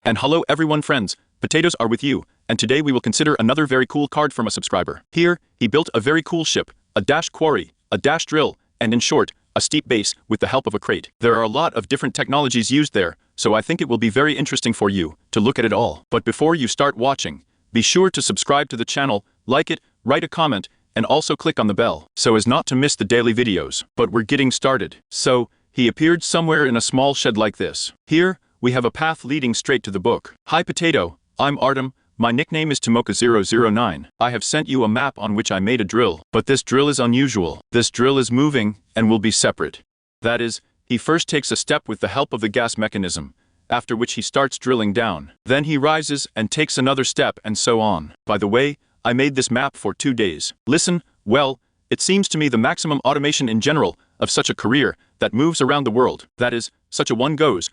And hello everyone friends, Potatoes are with you, and today we will consider another very cool card from a subscriber. Here, he built a very cool ship, a dash quarry, a dash drill, and in short, a steep base with the help of a crate. There are a lot of different technologies used there, so I think it will be very interesting for you to look at it all. But before you start watching, be sure to subscribe to the channel, like it, write a comment, and also click on the bell, so as not to miss the daily videos. But we're getting started. So, he appeared somewhere in a small shed like this. Here, we have a path leading straight to the book. Hi Potato, I'm Artem, my nickname is Tomoka009. I have sent you a map on which I made a drill, but this drill is unusual. This drill is moving, and will be separate. That is, he first takes a step with the help of the gas mechanism, after which he starts drilling down. Then he rises and takes another step and so on. By the way, I made this map for 2 days. Listen, well, it seems to me the maximum automation in general of such a career that moves around the world. That is, such a one goes,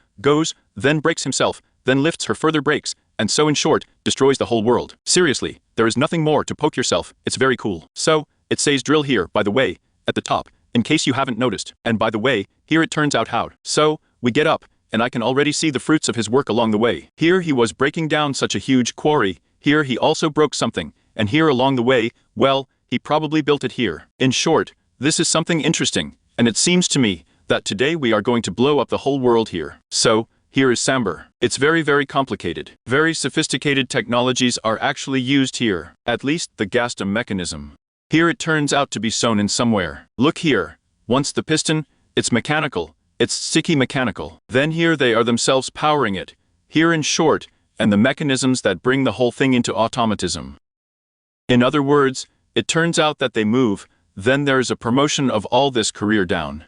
then breaks himself, then lifts her further breaks, and so in short, destroys the whole world. Seriously, there is nothing more to poke yourself, it's very cool. So, it says drill here, by the way, at the top, in case you haven't noticed. And by the way, here it turns out how. So, we get up, and I can already see the fruits of his work along the way. Here he was breaking down such a huge quarry, here he also broke something, and here along the way, well, he probably built it here. In short, this is something interesting, and it seems to me that today we are going to blow up the whole world here. So, here is Samber. It's very complicated. Very sophisticated technologies are actually used here, at least the gasdom mechanism. Here it turns out to be sewn in somewhere. Look here, once the piston, it's mechanical, it's sticky mechanical. Then here they are themselves powering it, here in short, and the mechanisms that bring the whole thing into automatism. In other words, it turns out that they move, then there's a promotion of all this career down.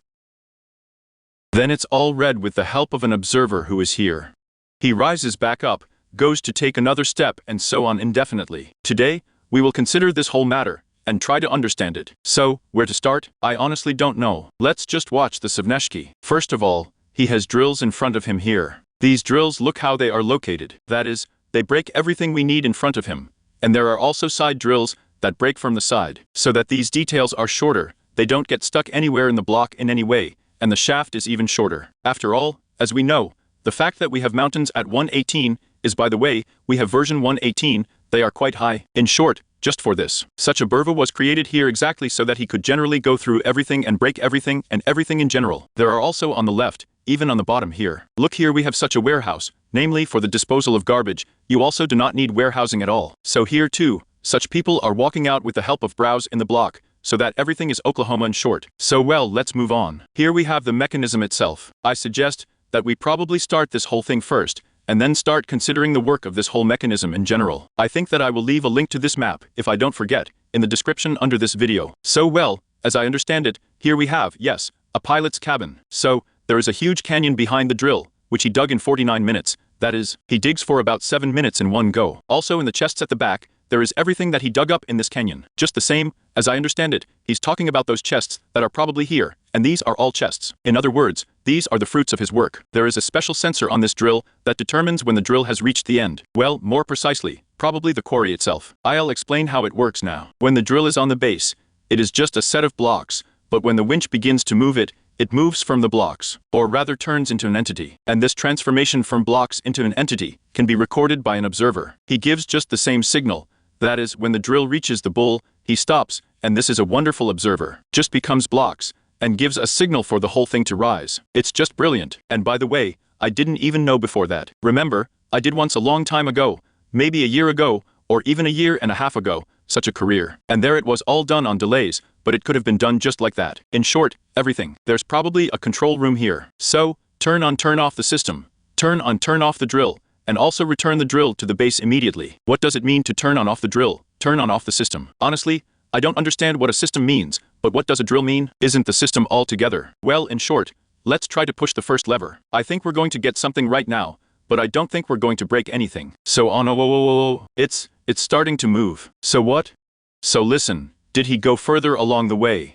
Then it's all read with the help of an observer who is here. He rises back up, goes to take another step and so on indefinitely. Today, we will consider this whole matter, and try to understand it. So, where to start? I honestly don't know. Let's just watch the Savneshki. First of all, he has drills in front of him here. These drills, look how they are located. That is, they break everything we need in front of him. And there are also side drills that break from the side, so that these details are shorter, they don't get stuck anywhere in the block in any way, and the shaft is even shorter. After all, as we know, the fact that we have mountains at 118 is, by the way, we have version 118, they are quite high. In short, just for this, such a burva was created here exactly so that he could generally go through everything and break everything and everything in general. There are also on the left, even on the bottom here. Look here, we have such a warehouse, namely for the disposal of garbage. You also do not need warehousing at all. So here too, such people are walking out with the help of browse in the block, so that everything is Oklahoma in short. So well, let's move on. Here we have the mechanism itself. I suggest that we probably start this whole thing first, and then start considering the work of this whole mechanism in general. I think that I will leave a link to this map, if I don't forget, in the description under this video. So well, as I understand it, here we have, yes, a pilot's cabin. So, there is a huge canyon behind the drill, which he dug in 49 minutes. That is, he digs for about 7 minutes in one go. Also in the chests at the back, there is everything that he dug up in this canyon. Just the same, as I understand it, he's talking about those chests that are probably here, and these are all chests. In other words, these are the fruits of his work. There is a special sensor on this drill that determines when the drill has reached the end. Well, more precisely, probably the quarry itself. I'll explain how it works now. When the drill is on the base, it is just a set of blocks, but when the winch begins to move it, it moves from the blocks, or rather turns into an entity. And this transformation from blocks into an entity can be recorded by an observer. He gives just the same signal. That is, when the drill reaches the bull, he stops, and this is a wonderful observer. Just becomes blocks, and gives a signal for the whole thing to rise. It's just brilliant. And by the way, I didn't even know before that. Remember, I did once a long time ago, maybe a year ago, or even a year and a half ago, such a career. And there it was all done on delays, but it could have been done just like that. In short, everything. There's probably a control room here. So, turn on, turn off the system. Turn on, turn off the drill. And also return the drill to the base immediately. What does it mean to turn on off the drill, turn on off the system? Honestly, I don't understand what a system means, but what does a drill mean? Isn't the system altogether? Well, in short, let's try to push the first lever. I think we're going to get something right now, but I don't think we're going to break anything. So on, it's starting to move. So what? So listen, did he go further along the way?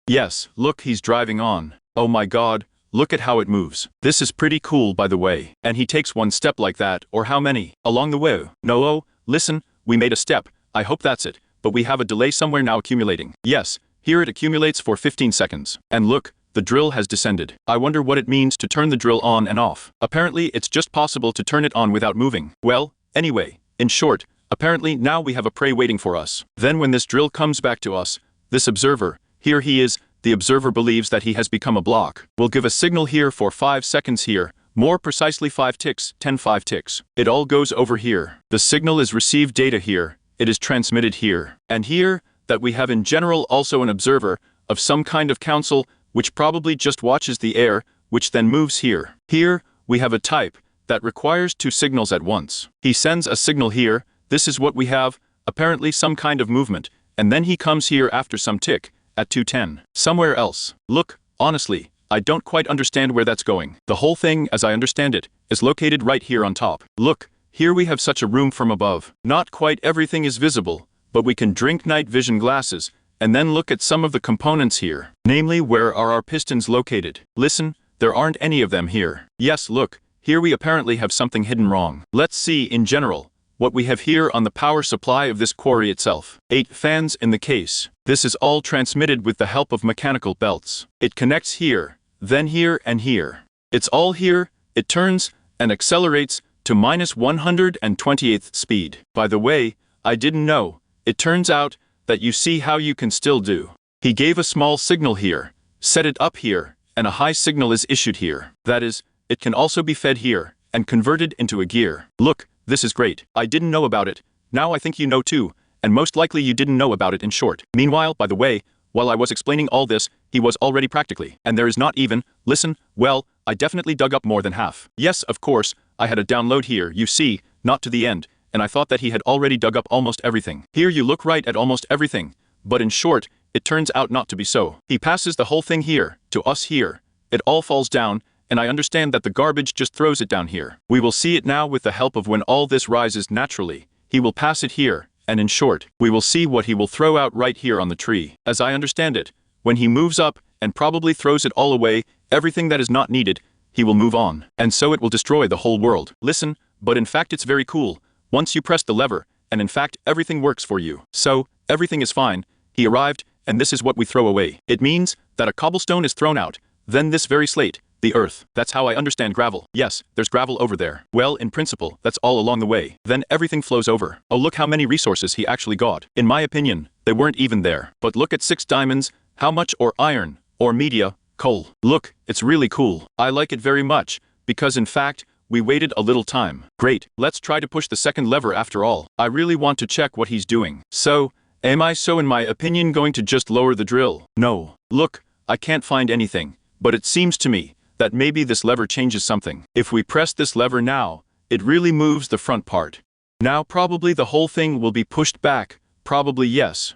Yes, look, he's driving on. Oh my God. Look at how it moves. This is pretty cool, by the way. And he takes one step like that, or how many? Along the way. No, listen, we made a step. I hope that's it. But we have a delay somewhere now accumulating. Yes, here it accumulates for 15 seconds. And look, the drill has descended. I wonder what it means to turn the drill on and off. Apparently, it's just possible to turn it on without moving. Well, anyway, in short, apparently now we have a prey waiting for us. Then when this drill comes back to us, this observer, here he is, the observer believes that he has become a block. We'll give a signal here for 5 seconds here, more precisely 5 ticks, 5 ticks. It all goes over here. The signal is received data here, it is transmitted here. And here, that we have in general also an observer, of some kind of council, which probably just watches the air, which then moves here. Here, we have a type, that requires 2 signals at once. He sends a signal here, this is what we have, apparently some kind of movement, and then he comes here after some tick, at 2:10. Somewhere else. Look, honestly, I don't quite understand where that's going. The whole thing, as I understand it, is located right here on top. Look, here we have such a room from above. Not quite everything is visible, but we can drink night vision glasses, and then look at some of the components here. Namely, where are our pistons located? Listen, there aren't any of them here. Yes, look, here we apparently have something hidden wrong. Let's see, in general, what we have here on the power supply of this quarry itself. 8 fans in the case. This is all transmitted with the help of mechanical belts. It connects here, then here and here. It's all here, it turns and accelerates to -128th speed. By the way, I didn't know, it turns out that you see how you can still do. He gave a small signal here, set it up here, and a high signal is issued here. That is, it can also be fed here, and converted into a gear. Look, this is great. I didn't know about it. Now I think you know too, and most likely you didn't know about it in short. Meanwhile, by the way, while I was explaining all this, he was already practically, and there is not even, listen, well, I definitely dug up more than half. Yes, of course, I had a download here, you see, not to the end, and I thought that he had already dug up almost everything. Here you look right at almost everything, but in short, it turns out not to be so. He passes the whole thing here, to us here. It all falls down, and I understand that the garbage just throws it down here. We will see it now with the help of when all this rises naturally. He will pass it here, and in short, we will see what he will throw out right here on the tree. As I understand it, when he moves up, and probably throws it all away, everything that is not needed, he will move on. And so it will destroy the whole world. Listen, but in fact it's very cool. Once you press the lever, and in fact everything works for you. So, everything is fine, he arrived, and this is what we throw away. It means that a cobblestone is thrown out, then this very slate, the earth. That's how I understand gravel. Yes, there's gravel over there. Well, in principle, that's all along the way. Then everything flows over. Oh, look how many resources he actually got. In my opinion, they weren't even there. But look at 6 diamonds, how much, or iron, or media, coal. Look, it's really cool. I like it very much, because in fact, we waited a little time. Great, let's try to push the second lever after all. I really want to check what he's doing. So, am I so in my opinion going to just lower the drill? No. Look, I can't find anything, but it seems to me that maybe this lever changes something. If we press this lever now, it really moves the front part. Now probably the whole thing will be pushed back, probably yes.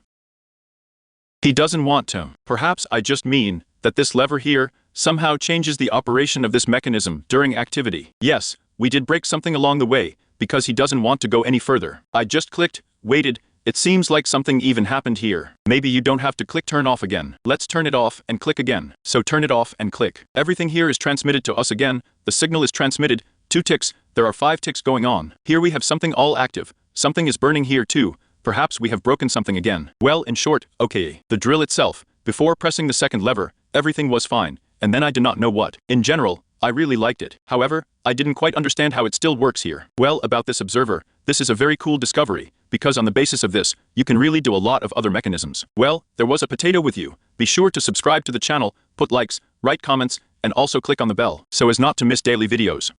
He doesn't want to. Perhaps I just mean that this lever here somehow changes the operation of this mechanism during activity. Yes, we did break something along the way, because he doesn't want to go any further. I just clicked, waited, it seems like something even happened here. Maybe you don't have to click turn off again. Let's turn it off and click again. So turn it off and click. Everything here is transmitted to us again, the signal is transmitted, 2 ticks, there are 5 ticks going on. Here we have something all active, something is burning here too, perhaps we have broken something again. Well, in short, okay. The drill itself, before pressing the second lever, everything was fine, and then I did not know what. In general, I really liked it. However, I didn't quite understand how it still works here. Well, about this observer, this is a very cool discovery, because on the basis of this, you can really do a lot of other mechanisms. Well, there was a potato with you. Be sure to subscribe to the channel, put likes, write comments, and also click on the bell, so as not to miss daily videos.